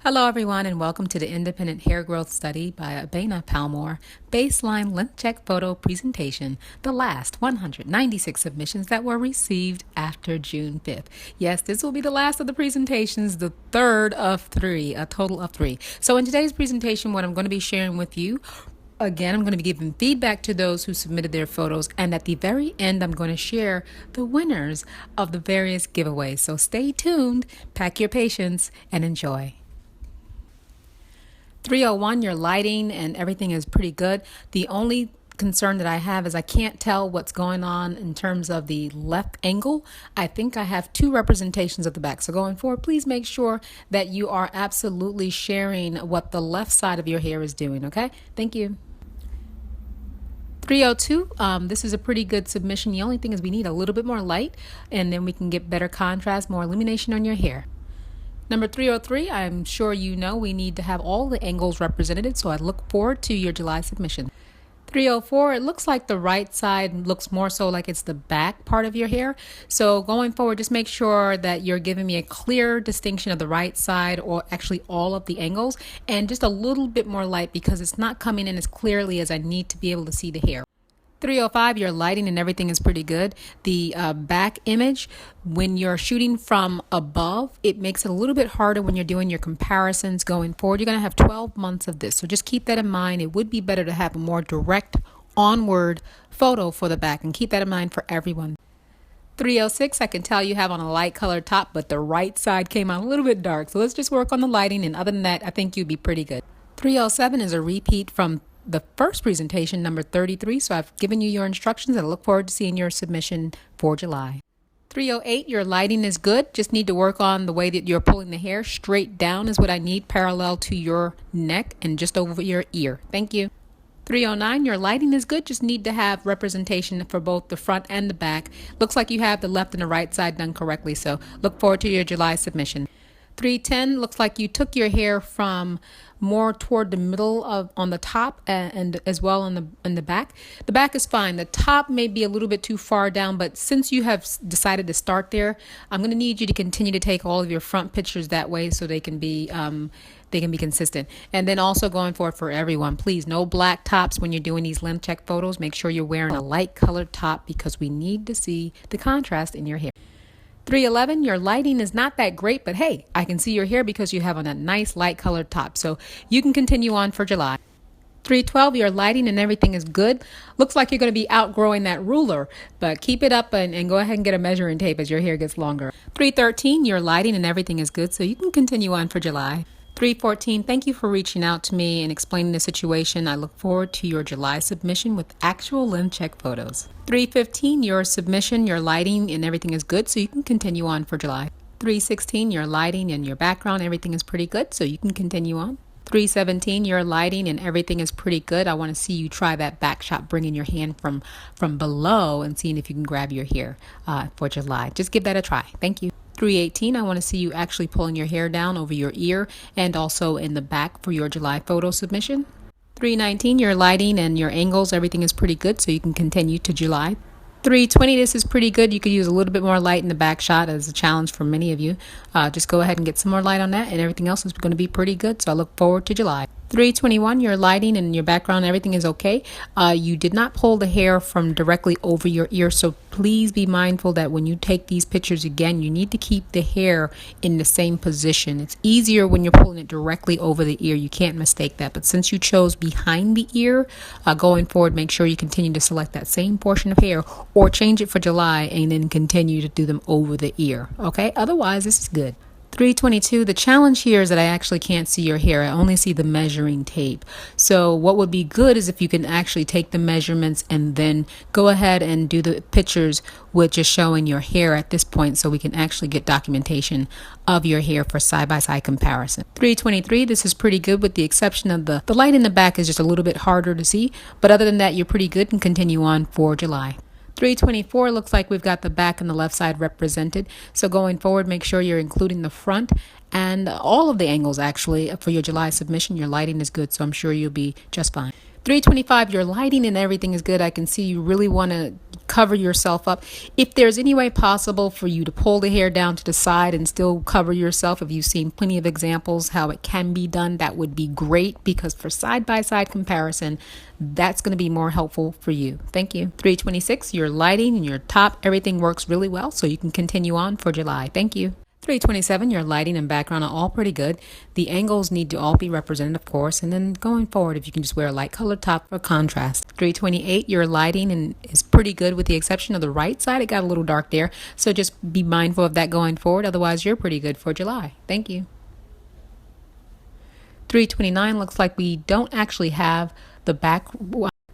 Hello, everyone, and welcome to the Independent Hair Growth Study by Abena Palmore Baseline Length Check Photo Presentation, the last 196 submissions that were received after June 5th. Yes, this will be the last of the presentations, the third of three, a total of three. So in today's presentation, what I'm going to be sharing with you, again, I'm going to be giving feedback to those who submitted their photos, and at the very end, I'm going to share the winners of the various giveaways. So stay tuned, pack your patience, and enjoy. 301, your lighting and everything is pretty good. The only concern that I have is I can't tell what's going on in terms of the left angle. I think I have two representations of the back. So going forward, please make sure that you are absolutely sharing what the left side of your hair is doing, okay? Thank you. 302, this is a pretty good submission. The only thing is we need a little bit more light, and then we can get better contrast, more illumination on your hair. Number 303, I'm sure you know we need to have all the angles represented, so I look forward to your July submission. 304, it looks like the right side looks more so like it's the back part of your hair. So going forward, just make sure that you're giving me a clear distinction of the right side, or actually all of the angles, and just a little bit more light because it's not coming in as clearly as I need to be able to see the hair. 305, your lighting and everything is pretty good. The back image, when you're shooting from above, it makes it a little bit harder when you're doing your comparisons going forward. You're going to have 12 months of this, so just keep that in mind. It would be better to have a more direct onward photo for the back, and keep that in mind for everyone. 306, I can tell you have on a light colored top, but the right side came out a little bit dark, so let's just work on the lighting, and other than that, I think you'd be pretty good. 307 is a repeat from the first presentation, number 33, so I've given you your instructions, and I look forward to seeing your submission for July. 308, your lighting is good, just need to work on the way that you're pulling the hair. Straight down is what I need, parallel to your neck and just over your ear. Thank you. 309, your lighting is good, just need to have representation for both the front and the back. Looks like you have the left and the right side done correctly, so look forward to your July submission. 310, looks like you took your hair from more toward the middle of on the top and as well in the back. The back is fine. The top may be a little bit too far down, but since you have decided to start there, I'm going to need you to continue to take all of your front pictures that way so they can be consistent. And then also going forward for everyone, please, no black tops when you're doing these length check photos. Make sure you're wearing a light colored top because we need to see the contrast in your hair. 311, your lighting is not that great, but hey, I can see your hair because you have on a nice light colored top, so you can continue on for July. 312, your lighting and everything is good. Looks like you're going to be outgrowing that ruler, but keep it up and go ahead and get a measuring tape as your hair gets longer. 313, your lighting and everything is good, so you can continue on for July. 314, thank you for reaching out to me and explaining the situation. I look forward to your July submission with actual length check photos. 315, your submission, your lighting and everything is good, so you can continue on for July. 316, your lighting and your background, everything is pretty good, so you can continue on. 317, your lighting and everything is pretty good. I want to see you try that back shot, bringing your hand from below and seeing if you can grab your hair for July. Just give that a try. Thank you. 318, I want to see you actually pulling your hair down over your ear and also in the back for your July photo submission. 319, your lighting and your angles, everything is pretty good, so you can continue to July. 320, this is pretty good. You could use a little bit more light in the back shot as a challenge for many of you. Just go ahead and get some more light on that, and everything else is going to be pretty good, so I look forward to July. 321, your lighting and your background, everything is okay. You did not pull the hair from directly over your ear, so please be mindful that when you take these pictures again, you need to keep the hair in the same position. It's easier when you're pulling it directly over the ear. You can't mistake that, but since you chose behind the ear, going forward, make sure you continue to select that same portion of hair or change it for July and then continue to do them over the ear, okay? Otherwise, this is good. 322, the challenge here is that I actually can't see your hair. I only see the measuring tape. So what would be good is if you can actually take the measurements and then go ahead and do the pictures with just showing your hair at this point, so we can actually get documentation of your hair for side-by-side comparison. 323, this is pretty good with the exception of the light in the back is just a little bit harder to see. But other than that, you're pretty good and continue on for July. 324, looks like we've got the back and the left side represented. So going forward, make sure you're including the front and all of the angles actually for your July submission. Your lighting is good, so I'm sure you'll be just fine. 325, your lighting and everything is good. I can see you really want to cover yourself up. If there's any way possible for you to pull the hair down to the side and still cover yourself, if you've seen plenty of examples how it can be done, that would be great, because for side-by-side comparison, that's going to be more helpful for you. Thank you. 326, your lighting and your top, everything works really well, so you can continue on for July. Thank you. 327, your lighting and background are all pretty good. The angles need to all be represented, of course, and then going forward, if you can just wear a light colored top for contrast. 328, your lighting is pretty good with the exception of the right side. It got a little dark there, so just be mindful of that going forward. Otherwise, you're pretty good for July. Thank you. 329 looks like we don't actually have the back.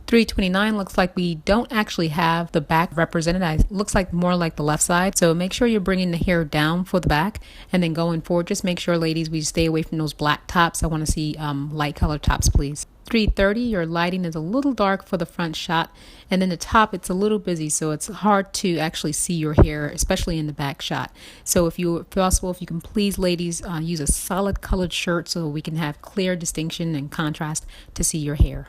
329 looks like we don't actually have the back represented. It looks like more like the left side. So make sure you're bringing the hair down for the back, and then going forward, just make sure, ladies, we stay away from those black tops. I want to see light colored tops, please. 330, your lighting is a little dark for the front shot, and then the top, it's a little busy, so it's hard to actually see your hair, especially in the back shot. So if possible, if you can please, ladies, use a solid colored shirt so we can have clear distinction and contrast to see your hair.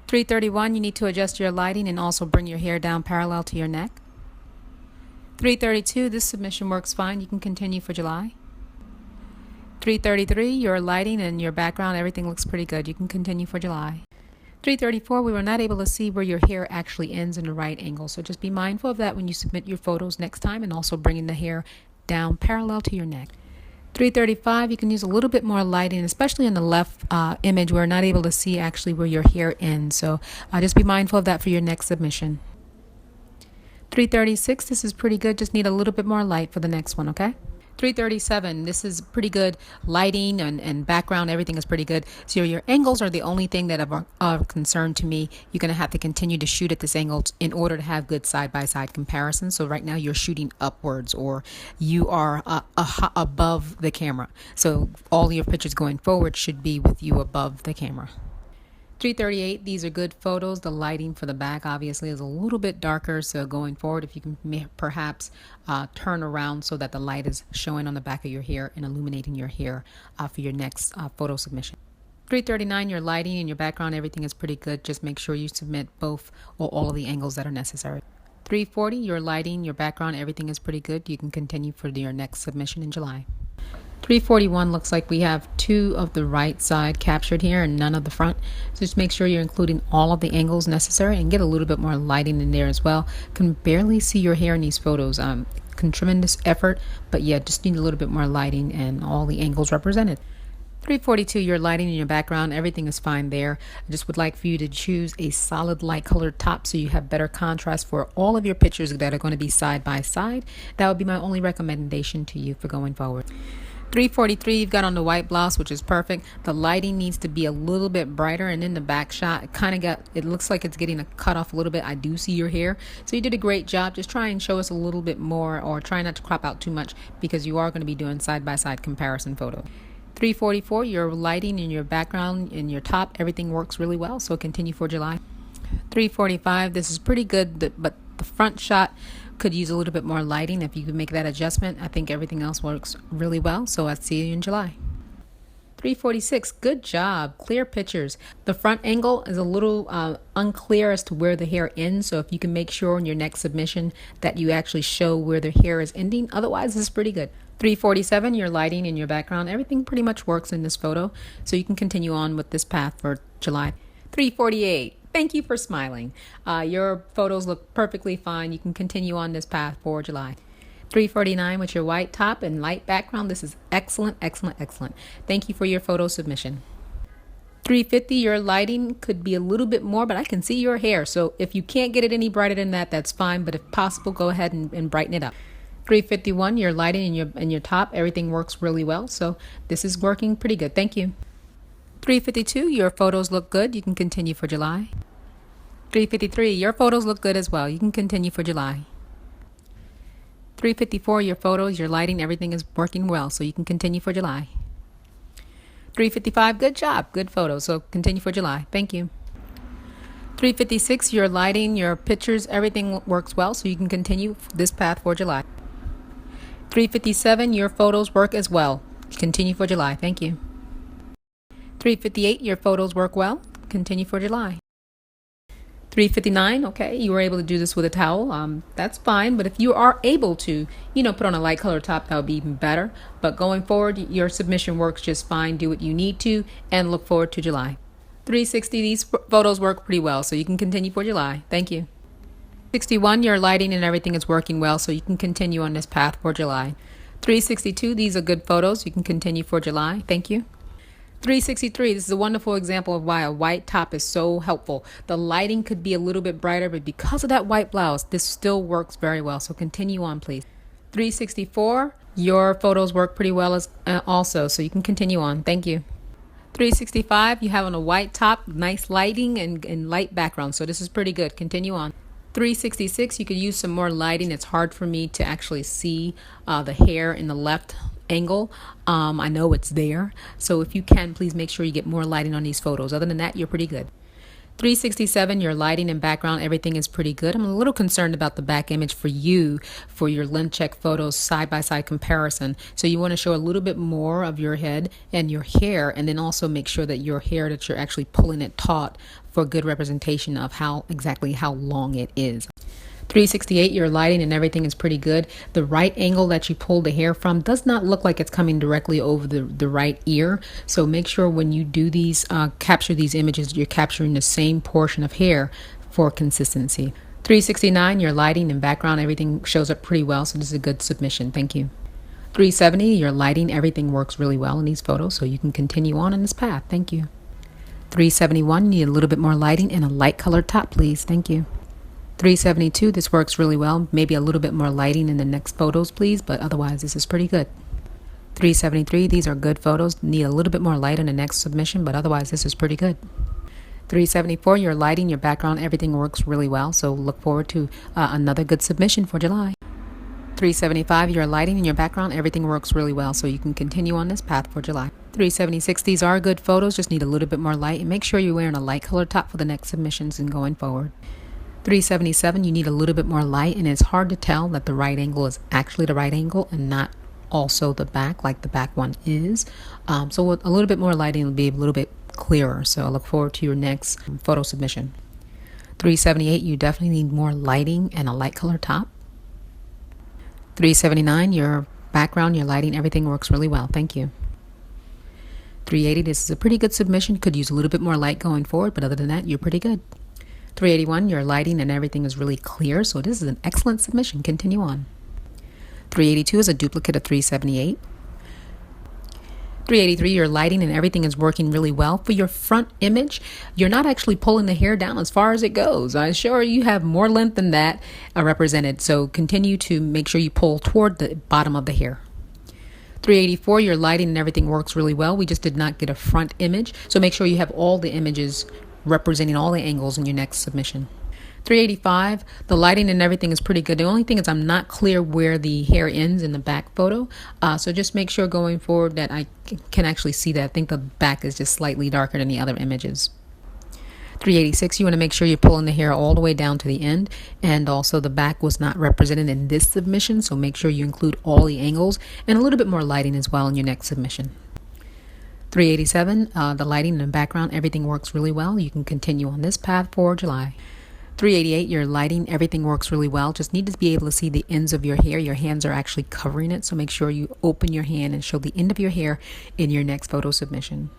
331, you need to adjust your lighting and also bring your hair down parallel to your neck. 332, this submission works fine. You can continue for July. 333, your lighting and your background, everything looks pretty good. You can continue for July. 334, we were not able to see where your hair actually ends in the right angle, so just be mindful of that when you submit your photos next time, and also bringing the hair down parallel to your neck. 335, you can use a little bit more lighting, especially in the left image. We're not able to see actually where your hair ends, so just be mindful of that for your next submission. 336, this is pretty good. Just need a little bit more light for the next one, okay? 337, this is pretty good. Lighting and background, everything is pretty good. So your angles are the only thing that are of concern to me. You're going to have to continue to shoot at this angle in order to have good side-by-side comparison. So right now you're shooting upwards, or you are above the camera. So all your pictures going forward should be with you above the camera. 338, these are good photos. The lighting for the back obviously is a little bit darker, so going forward, if you can perhaps turn around so that the light is showing on the back of your hair and illuminating your hair for your next photo submission. 339, your lighting and your background, everything is pretty good. Just make sure you submit both or all of the angles that are necessary. 340, your lighting, your background, everything is pretty good. You can continue for your next submission in July. 341 looks like we have 2 of the right side captured here and none of the front. So just make sure you're including all of the angles necessary and get a little bit more lighting in there as well. Can barely see your hair in these photos. Tremendous effort, but yeah, just need a little bit more lighting and all the angles represented. 342, your lighting and your background, everything is fine there. I just would like for you to choose a solid light colored top so you have better contrast for all of your pictures that are going to be side by side. That would be my only recommendation to you for going forward. 343, you've got on the white blouse, which is perfect. The lighting needs to be a little bit brighter, and in the back shot, it looks like it's getting cut off a little bit. I do see your hair, so you did a great job. Just try and show us a little bit more, or try not to crop out too much, because you are going to be doing side-by-side comparison photo. 344, your lighting and your background and your top, everything works really well, so continue for July. 345, this is pretty good, but the front shot could use a little bit more lighting. If you could make that adjustment, I think everything else works really well. So I'll see you in July. 346, good job. Clear pictures. The front angle is a little unclear as to where the hair ends. So if you can make sure in your next submission that you actually show where the hair is ending. Otherwise, this is pretty good. 347, your lighting and your background, everything pretty much works in this photo. So you can continue on with this path for July. 348. Thank you for smiling. Your photos look perfectly fine. You can continue on this path for July. 349 with your white top and light background. This is excellent, excellent, excellent. Thank you for your photo submission. 350, your lighting could be a little bit more, but I can see your hair. So if you can't get it any brighter than that, that's fine. But if possible, go ahead and brighten it up. 351, your lighting and your top, everything works really well. So this is working pretty good. Thank you. 352, your photos look good. You can continue for July. 353, your photos look good as well. You can continue for July. 354, your photos, your lighting, everything is working well, so you can continue for July. 355, good job, good photos, so continue for July. Thank you. 356, your lighting, your pictures, everything works well, so you can continue this path for July. 357, your photos work as well. Continue for July. Thank you. 358, your photos work well. Continue for July. 359, okay, you were able to do this with a towel. That's fine, but if you are able to, put on a light color top, that would be even better. But going forward, your submission works just fine. Do what you need to, and look forward to July. 360, these photos work pretty well, so you can continue for July. Thank you. 61, your lighting and everything is working well, so you can continue on this path for July. 362, these are good photos. You can continue for July. Thank you. 363, this is a wonderful example of why a white top is so helpful. The lighting could be a little bit brighter, but because of that white blouse, this still works very well. So continue on, please. 364, your photos work pretty well as also, so you can continue on. Thank you. 365, you have on a white top, nice lighting and light background, so this is pretty good. Continue on. 366, you could use some more lighting. It's hard for me to actually see the hair in the left angle. I know it's there, so if you can, please make sure you get more lighting on these photos. Other than that, you're pretty good. 367, your lighting and background, everything is pretty good. I'm a little concerned about the back image for you for your lens check photos side-by-side comparison. So you want to show a little bit more of your head and your hair, and then also make sure that your hair that you're actually pulling it taut for good representation of exactly how long it is. 368, your lighting and everything is pretty good. The right angle that you pull the hair from does not look like it's coming directly over the right ear. So make sure when you do these, capture these images, you're capturing the same portion of hair for consistency. 369, your lighting and background, everything shows up pretty well. So this is a good submission. Thank you. 370, your lighting, everything works really well in these photos. So you can continue on in this path. Thank you. 371, need a little bit more lighting and a light colored top, please. Thank you. 372, this works really well. Maybe a little bit more lighting in the next photos, please, but otherwise this is pretty good. 373, these are good photos. Need a little bit more light in the next submission, but otherwise this is pretty good. 374, your lighting, your background, everything works really well, so look forward to another good submission for July. 375, your lighting and your background, everything works really well, so you can continue on this path for July. 376, these are good photos, just need a little bit more light, and make sure you're wearing a light colored top for the next submissions and going forward. 377, you need a little bit more light, and it's hard to tell that the right angle is actually the right angle and not also the back like the back one is. So with a little bit more lighting will be a little bit clearer. So I look forward to your next photo submission. 378, you definitely need more lighting and a light color top. 379, your background, your lighting, everything works really well. Thank you. 380, this is a pretty good submission. Could use a little bit more light going forward, but other than that, you're pretty good. 381, your lighting and everything is really clear, so this is an excellent submission. Continue on. 382 is a duplicate of 378. 383, your lighting and everything is working really well. For your front image, you're not actually pulling the hair down as far as it goes. I'm sure you have more length than that represented, so continue to make sure you pull toward the bottom of the hair. 384, your lighting and everything works really well. We just did not get a front image, so make sure you have all the images representing all the angles in your next submission. 385, the lighting and everything is pretty good. The only thing is I'm not clear where the hair ends in the back photo, so just make sure going forward that I can actually see that. I think the back is just slightly darker than the other images. 386, you want to make sure you're pulling the hair all the way down to the end, and also the back was not represented in this submission, so make sure you include all the angles and a little bit more lighting as well in your next submission. 387, the lighting and the background, everything works really well. You can continue on this path for July. 388, your lighting, everything works really well. Just need to be able to see the ends of your hair. Your hands are actually covering it, so make sure you open your hand and show the end of your hair in your next photo submission.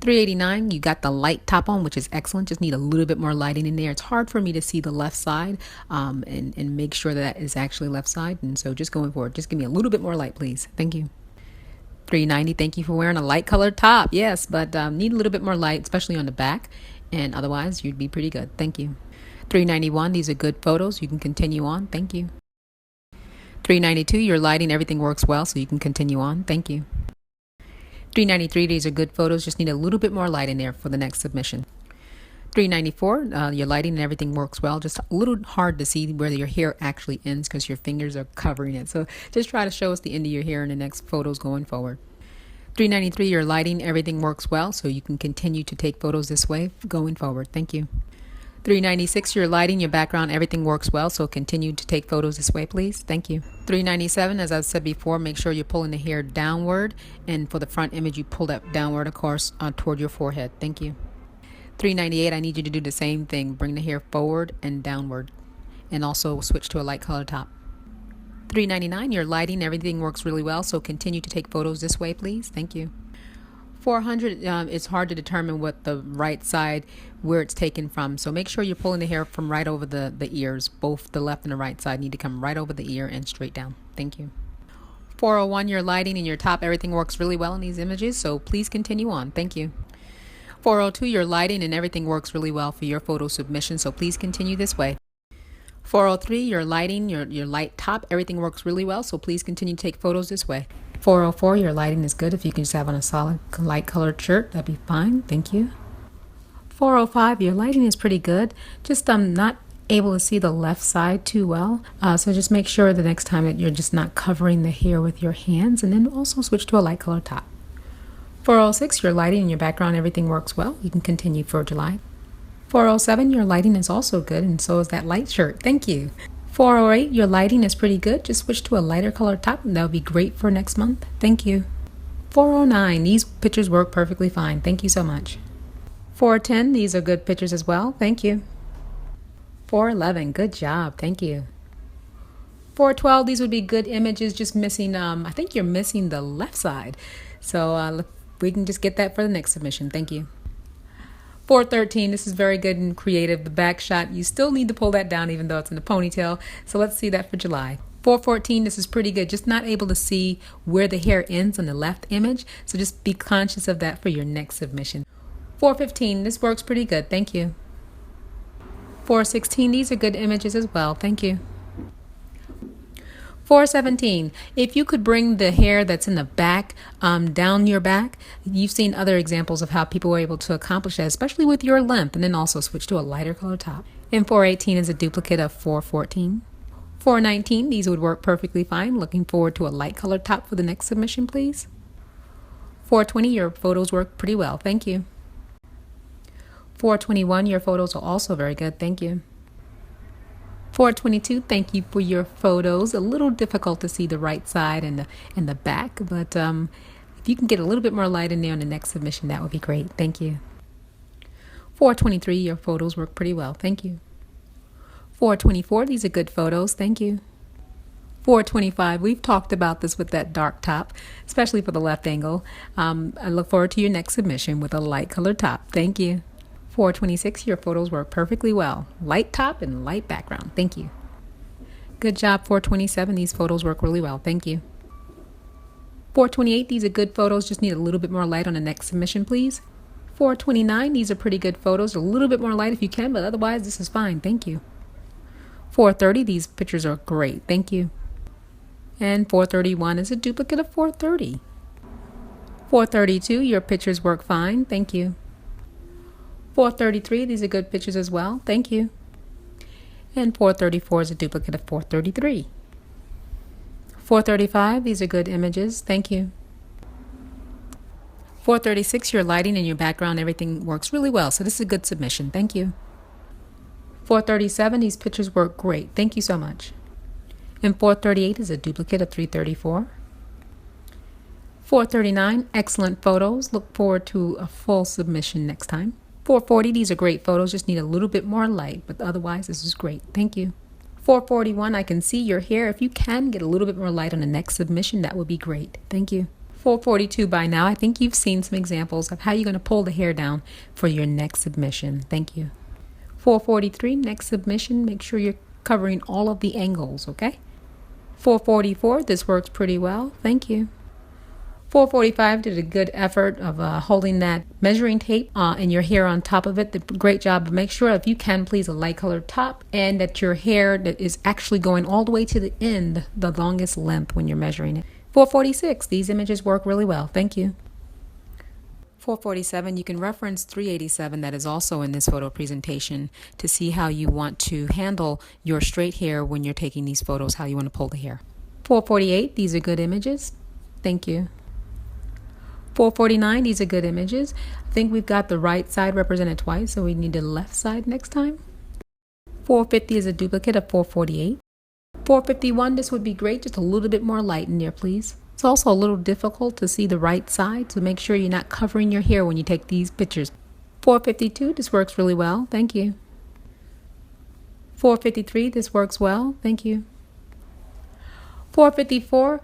389, you got the light top on, which is excellent. Just need a little bit more lighting in there. It's hard for me to see the left side and make sure that is actually left side. And so just going forward, just give me a little bit more light, please. Thank you. 390, thank you for wearing a light colored top. Yes, but need a little bit more light, especially on the back. And otherwise, you'd be pretty good. Thank you. 391, these are good photos. You can continue on. Thank you. 392, your lighting, everything works well, so you can continue on. Thank you. 393, these are good photos. Just need a little bit more light in there for the next submission. 394, your lighting and everything works well. Just a little hard to see where your hair actually ends because your fingers are covering it. So just try to show us the end of your hair in the next photos going forward. 393, your lighting, everything works well, so you can continue to take photos this way going forward. Thank you. 396, your lighting, your background, everything works well, so continue to take photos this way, please. Thank you. 397, as I said before, make sure you're pulling the hair downward, and for the front image, you pull that downward, of course, toward your forehead. Thank you. 398, I need you to do the same thing. Bring the hair forward and downward, and also switch to a light color top. 399, your lighting, everything works really well, so continue to take photos this way, please. Thank you. 400, it's hard to determine what the right side, where it's taken from, so make sure you're pulling the hair from right over the ears. Both the left and the right side need to come right over the ear and straight down. Thank you. 401, your lighting and your top, everything works really well in these images, so please continue on. Thank you. 402, your lighting and everything works really well for your photo submission, so please continue this way. 403, your lighting, your light top, everything works really well, so please continue to take photos this way. 404, your lighting is good. If you can just have on a solid light colored shirt, that'd be fine. Thank you. 405, your lighting is pretty good. Just not able to see the left side too well. So just make sure the next time that you're just not covering the hair with your hands, and then also switch to a light color top. 406, your lighting and your background, everything works well. You can continue for July. 407, your lighting is also good, and so is that light shirt. Thank you. 408, your lighting is pretty good. Just switch to a lighter color top, and that would be great for next month. Thank you. 409, these pictures work perfectly fine. Thank you so much. 410, these are good pictures as well. Thank you. 411, good job. Thank you. 412, these would be good images, just missing, I think you're missing the left side. So we can just get that for the next submission. Thank you. 413, this is very good and creative. The back shot, you still need to pull that down even though it's in a ponytail. So let's see that for July. 414, this is pretty good. Just not able to see where the hair ends on the left image. So just be conscious of that for your next submission. 415, this works pretty good. Thank you. 416, these are good images as well. Thank you. 417, if you could bring the hair that's in the back down your back. You've seen other examples of how people were able to accomplish that, especially with your length, and then also switch to a lighter color top. And 418 is a duplicate of 414. 419, these would work perfectly fine. Looking forward to a light color top for the next submission, please. 420, your photos work pretty well. Thank you. 421, your photos are also very good. Thank you. 422, thank you for your photos. A little difficult to see the right side and the back, but if you can get a little bit more light in there on the next submission, that would be great. Thank you. 423, your photos work pretty well. Thank you. 424, these are good photos. Thank you. 425, we've talked about this with that dark top, especially for the left angle. I look forward to your next submission with a light colored top. Thank you. 426, your photos work perfectly well. Light top and light background. Thank you. Good job, 427. These photos work really well. Thank you. 428, these are good photos. Just need a little bit more light on the next submission, please. 429, these are pretty good photos. A little bit more light if you can, but otherwise this is fine. Thank you. 430, these pictures are great. Thank you. And 431 is a duplicate of 430. 432, your pictures work fine. Thank you. 433, these are good pictures as well. Thank you. And 434 is a duplicate of 433. 435, these are good images. Thank you. 436, your lighting and your background, everything works really well. So this is a good submission. Thank you. 437, these pictures work great. Thank you so much. And 438 is a duplicate of 334. 439, excellent photos. Look forward to a full submission next time. 440, these are great photos, just need a little bit more light, but otherwise this is great. Thank you. 441, I can see your hair. If you can get a little bit more light on the next submission, that would be great. Thank you. 442, by now I think you've seen some examples of how you're going to pull the hair down for your next submission. Thank you. 443, next submission, make sure you're covering all of the angles, okay? 444, this works pretty well. Thank you. 445 did a good effort of holding that measuring tape and your hair on top of it. Great job. Make sure, if you can, please, a light colored top, and that your hair that is actually going all the way to the end, the longest length when you're measuring it. 446, these images work really well. Thank you. 447, you can reference 387 that is also in this photo presentation to see how you want to handle your straight hair when you're taking these photos, how you want to pull the hair. 448, these are good images. Thank you. 449, these are good images. I think we've got the right side represented twice, so we need the left side next time. 450 is a duplicate of 448. 451, this would be great, just a little bit more light in there, please. It's also a little difficult to see the right side, so make sure you're not covering your hair when you take these pictures. 452, this works really well. Thank you. 453, this works well. Thank you. 454,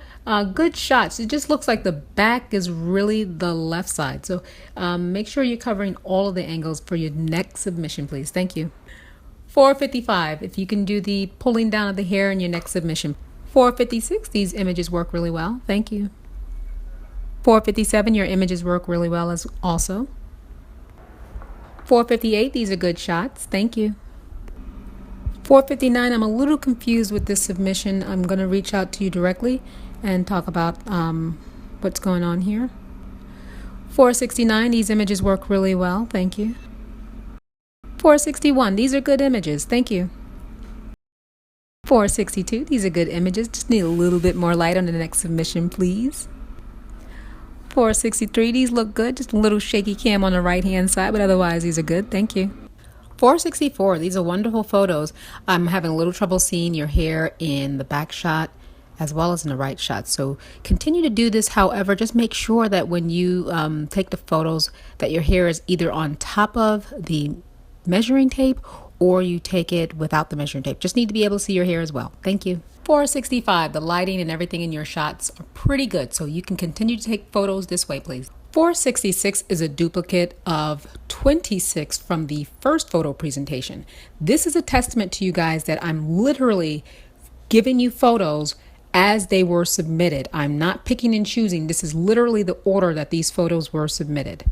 good shots. It just looks like the back is really the left side. So make sure you're covering all of the angles for your next submission, please. Thank you. 455, if you can do the pulling down of the hair in your next submission. 456, these images work really well. Thank you. 457, your images work really well as also. 458, these are good shots. Thank you. 459, I'm a little confused with this submission. I'm going to reach out to you directly and talk about what's going on here. 469, these images work really well. Thank you. 461, these are good images. Thank you. 462, these are good images. Just need a little bit more light on the next submission, please. 463, these look good. Just a little shaky cam on the right hand side, but otherwise these are good. Thank you. 464, these are wonderful photos. I'm having a little trouble seeing your hair in the back shot as well as in the right shot. So continue to do this. However, just make sure that when you take the photos that your hair is either on top of the measuring tape or you take it without the measuring tape. Just need to be able to see your hair as well. Thank you. 465, the lighting and everything in your shots are pretty good. So you can continue to take photos this way, please. 466 is a duplicate of 26 from the first photo presentation. This is a testament to you guys that I'm literally giving you photos as they were submitted. I'm not picking and choosing. This is literally the order that these photos were submitted.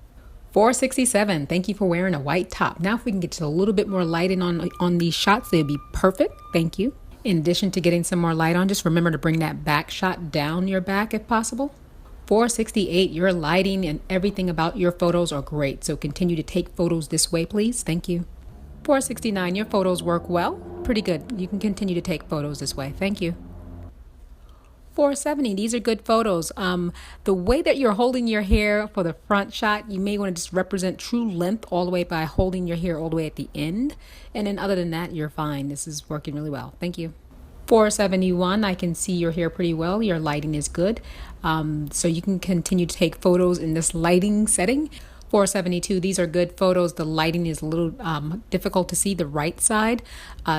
467, thank you for wearing a white top. Now if we can get to a little bit more lighting on these shots, they'd be perfect. Thank you. In addition to getting some more light on, just remember to bring that back shot down your back if possible. 468, your lighting and everything about your photos are great. So continue to take photos this way, please. Thank you. 469, your photos work well. Pretty good. You can continue to take photos this way. Thank you. 470, these are good photos. The way that you're holding your hair for the front shot, you may want to just represent true length all the way by holding your hair all the way at the end. And then other than that, you're fine. This is working really well. Thank you. 471, I can see your hair pretty well. Your lighting is good. So you can continue to take photos in this lighting setting. 472, these are good photos. The lighting is a little difficult to see the right side.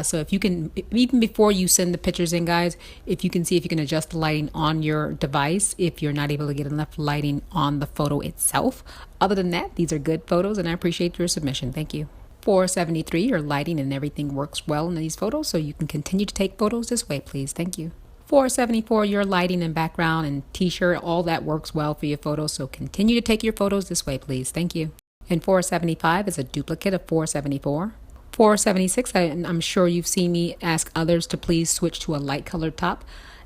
So if you can, even before you send the pictures in, guys, if you can see if you can adjust the lighting on your device, if you're not able to get enough lighting on the photo itself. Other than that, these are good photos and I appreciate your submission. Thank you. 473, your lighting and everything works well in these photos, so you can continue to take photos this way, please. Thank you. 474, your lighting and background and t-shirt, all that works well for your photos, so continue to take your photos this way, please. Thank you. And 475 is a duplicate of 474. 476, I'm sure you've seen me ask others to please switch to a light colored top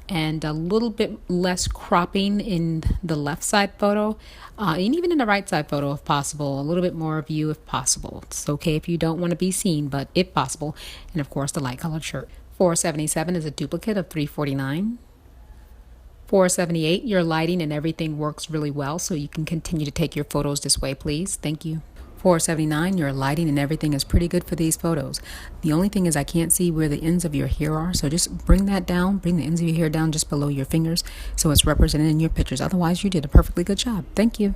and a little bit less cropping in the left side photo and even in the right side photo if possible. A little bit more of you if possible. It's okay if you don't want to be seen, but if possible. And of course the light colored shirt. 477 is a duplicate of 349. 478, your lighting and everything works really well, so you can continue to take your photos this way, please. Thank you. 479, your lighting and everything is pretty good for these photos. The only thing is I can't see where the ends of your hair are, so just bring that down, bring the ends of your hair down just below your fingers so it's represented in your pictures. Otherwise, you did a perfectly good job. Thank you.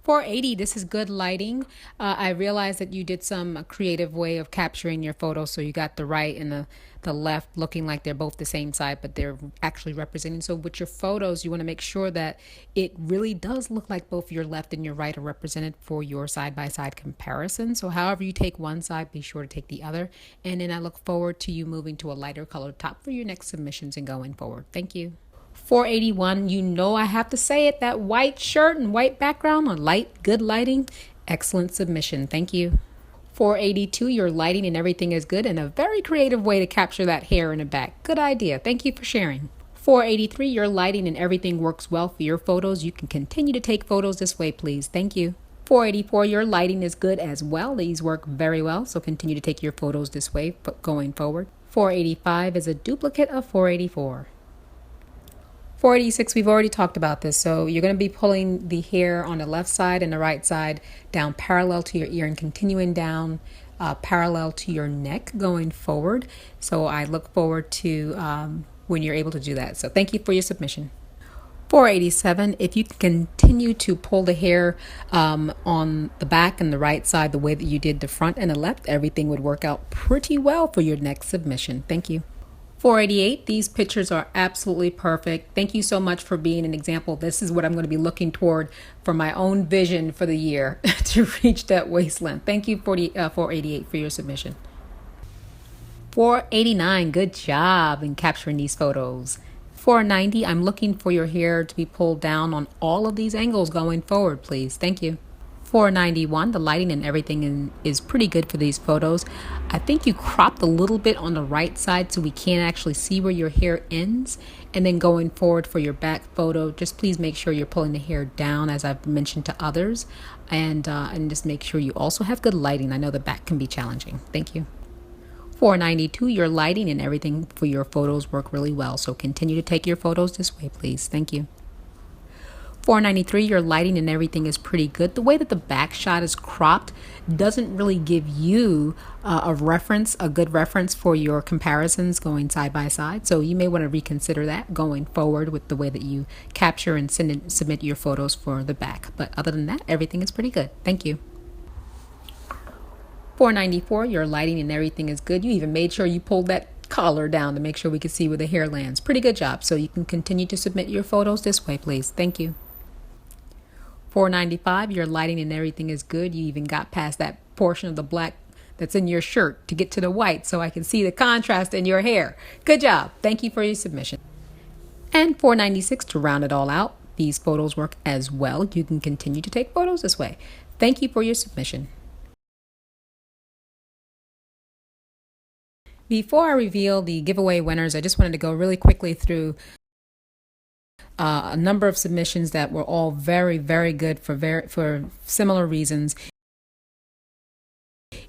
480, this is good lighting. I realized that you did some creative way of capturing your photo, so you got the right and the left looking like they're both the same side, but they're actually representing. So with your photos, you want to make sure that it really does look like both your left and your right are represented for your side-by-side comparison. So however you take one side, be sure to take the other. And then I look forward to you moving to a lighter colored top for your next submissions and going forward. Thank you. 481, you know I have to say it, that white shirt and white background on light, good lighting, excellent submission. Thank you. 482, your lighting and everything is good and a very creative way to capture that hair in the back. Good idea. Thank you for sharing. 483, your lighting and everything works well for your photos. You can continue to take photos this way, please. Thank you. 484, your lighting is good as well. These work very well, so continue to take your photos this way going forward. 485 is a duplicate of 484. 486, we've already talked about this. So you're going to be pulling the hair on the left side and the right side down parallel to your ear and continuing down parallel to your neck going forward. So I look forward to when you're able to do that. So thank you for your submission. 487, if you continue to pull the hair on the back and the right side the way that you did the front and the left, everything would work out pretty well for your next submission. Thank you. 488, these pictures are absolutely perfect. Thank you so much for being an example. This is what I'm going to be looking toward for my own vision for the year to reach that waist length. Thank you, 488, for your submission. 489, good job in capturing these photos. 490, I'm looking for your hair to be pulled down on all of these angles going forward, please. Thank you. 491, the lighting and everything is pretty good for these photos. I think you cropped a little bit on the right side so we can't actually see where your hair ends. And then going forward for your back photo, just please make sure you're pulling the hair down as I've mentioned to others. And just make sure you also have good lighting. I know the back can be challenging. Thank you. 492, your lighting and everything for your photos work really well. So continue to take your photos this way, please. Thank you. 493, your lighting and everything is pretty good. The way that the back shot is cropped doesn't really give you a good reference for your comparisons going side by side. So you may want to reconsider that going forward with the way that you capture and submit your photos for the back. But other than that, everything is pretty good. Thank you. 494, your lighting and everything is good. You even made sure you pulled that collar down to make sure we could see where the hair lands. Pretty good job. So you can continue to submit your photos this way, please. Thank you. 495, your lighting and everything is good. You even got past that portion of the black that's in your shirt to get to the white so I can see the contrast in your hair. Good job. Thank you for your submission. And 496, to round it all out, these photos work as well. You can continue to take photos this way. Thank you for your submission. Before I reveal the giveaway winners, I just wanted to go really quickly through a number of submissions that were all very, very good for similar reasons.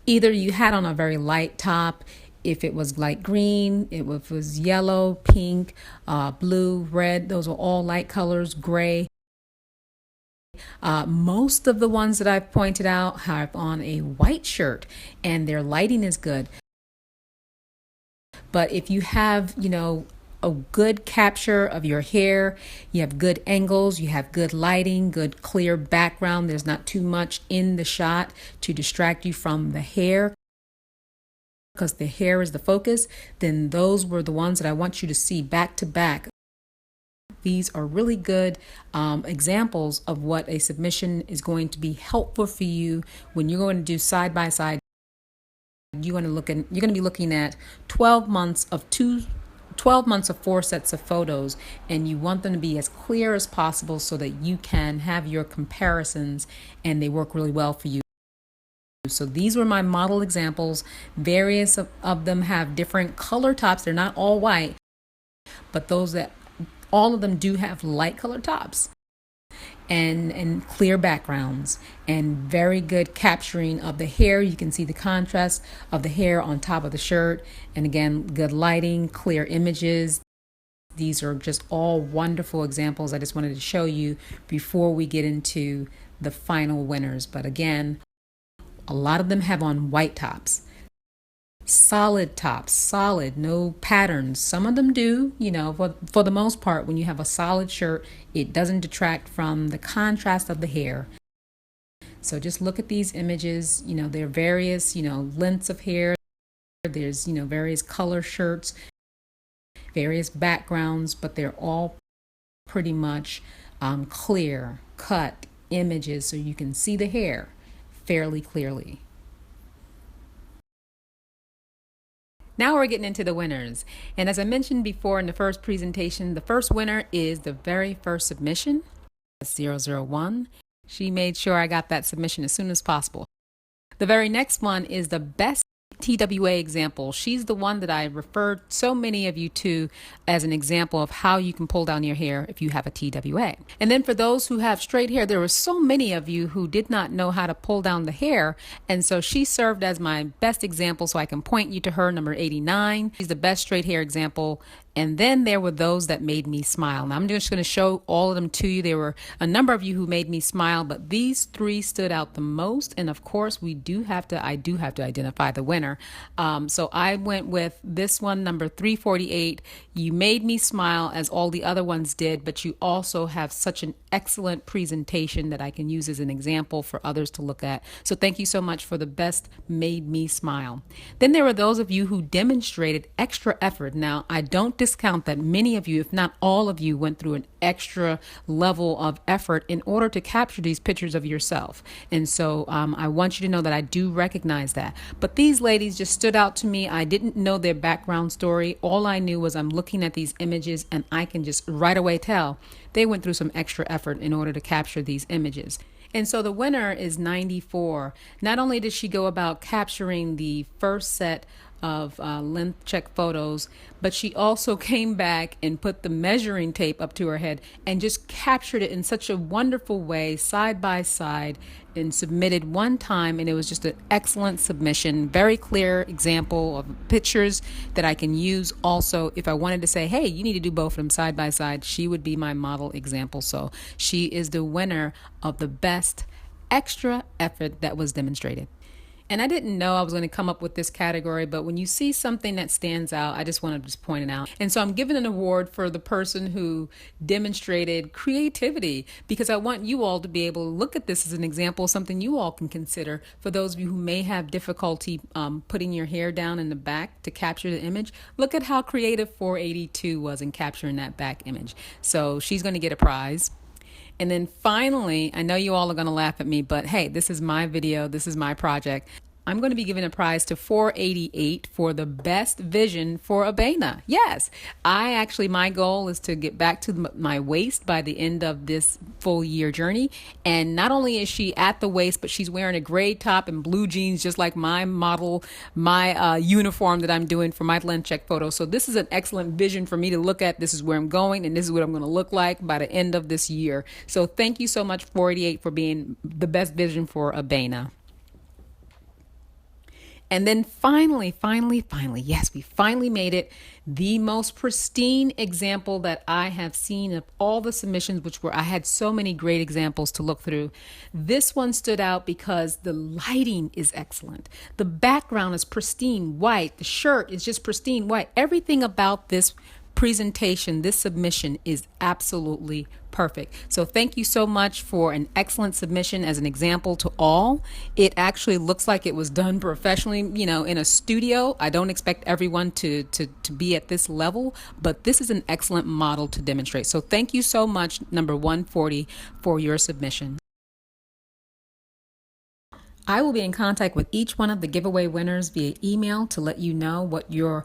Either you had on a very light top, if it was light green, if it was yellow, pink, blue, red, those were all light colors, gray. Most of the ones that I've pointed out have on a white shirt and their lighting is good. But if you have, a good capture of your hair, you have good angles, you have good lighting, good clear background, there's not too much in the shot to distract you from the hair because the hair is the focus, then those were the ones that I want you to see back to back. These are really good examples of what a submission is going to be helpful for you when you're going to do side by side. You're going to be looking at 12 months of 4 sets of photos, and you want them to be as clear as possible so that you can have your comparisons and they work really well for you. So these were my model examples. Various of them have different color tops. They're not all white, but all of them do have light color tops and clear backgrounds and very good capturing of the hair. You can see the contrast of the hair on top of the shirt, and again, good lighting, clear images. These are just all wonderful examples I just wanted to show you before we get into the final winners. But again, a lot of them have on white tops. Solid tops, solid, no patterns. Some of them do, for the most part, when you have a solid shirt, it doesn't detract from the contrast of the hair. So just look at these images. There are various, lengths of hair. There's, various color shirts, various backgrounds, but they're all pretty much clear cut images so you can see the hair fairly clearly. Now we're getting into the winners. And as I mentioned before in the first presentation, the first winner is the very first submission, 001. She made sure I got that submission as soon as possible. The very next one is the best TWA example. She's the one that I referred so many of you to as an example of how you can pull down your hair if you have a TWA. And then for those who have straight hair, there were so many of you who did not know how to pull down the hair, and so she served as my best example, so I can point you to her, number 89. She's the best straight hair example. And then there were those that made me smile. Now I'm just going to show all of them to you. There were a number of you who made me smile, but these three stood out the most. And of course, I do have to identify the winner. winner. So I went with this one, number 348. You made me smile as all the other ones did, but you also have such an excellent presentation that I can use as an example for others to look at. So thank you so much for the best made me smile. Then there were those of you who demonstrated extra effort. Now, I don't discount that many of you, if not all of you, went through an extra level of effort in order to capture these pictures of yourself. And so I want you to know that I do recognize that. But these ladies just stood out to me. I didn't know their background story. All I knew was I'm looking at these images and I can just right away tell they went through some extra effort in order to capture these images. And so the winner is 94. Not only did she go about capturing the first set of length check photos, but she also came back and put the measuring tape up to her head and just captured it in such a wonderful way, side by side, and submitted one time. And it was just an excellent submission, very clear example of pictures that I can use also if I wanted to say, hey, you need to do both of them side by side. She would be my model example. So she is the winner of the best extra effort that was demonstrated. And I didn't know I was going to come up with this category, but when you see something that stands out, I just want to just point it out. And so I'm giving an award for the person who demonstrated creativity, because I want you all to be able to look at this as an example, something you all can consider for those of you who may have difficulty putting your hair down in the back to capture the image. Look at how creative 482 was in capturing that back image. So she's going to get a prize. And then finally, I know you all are going to laugh at me, but hey, this is my video. This is my project. I'm going to be giving a prize to 488 for the best vision for Abena. Yes, my goal is to get back to my waist by the end of this full year journey. And not only is she at the waist, but she's wearing a gray top and blue jeans, just like my model, my uniform that I'm doing for my lens check photo. So this is an excellent vision for me to look at. This is where I'm going, and this is what I'm going to look like by the end of this year. So thank you so much, 488, for being the best vision for Abena. And then finally, yes, we finally made it. The most pristine example that I have seen of all the submissions, I had so many great examples to look through. This one stood out because the lighting is excellent. The background is pristine white. The shirt is just pristine white. Everything about this presentation, this submission is absolutely perfect. So thank you so much for an excellent submission as an example to all. It actually looks like it was done professionally, in a studio. I don't expect everyone to be at this level, but this is an excellent model to demonstrate. So thank you so much, number 140, for your submission. I will be in contact with each one of the giveaway winners via email to let you know what your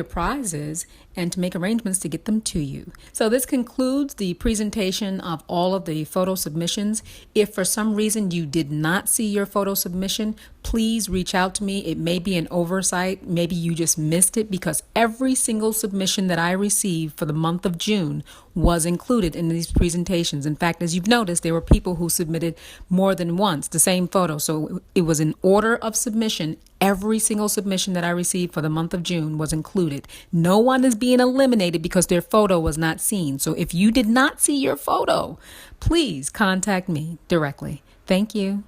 prize is and to make arrangements to get them to you. So this concludes the presentation of all of the photo submissions. If for some reason you did not see your photo submission, please reach out to me. It may be an oversight. Maybe you just missed it, because every single submission that I received for the month of June was included in these presentations. In fact, as you've noticed, there were people who submitted more than once the same photo. So it was in order of submission. Every single submission that I received for the month of June was included. No one is being eliminated because their photo was not seen. So if you did not see your photo, please contact me directly. Thank you.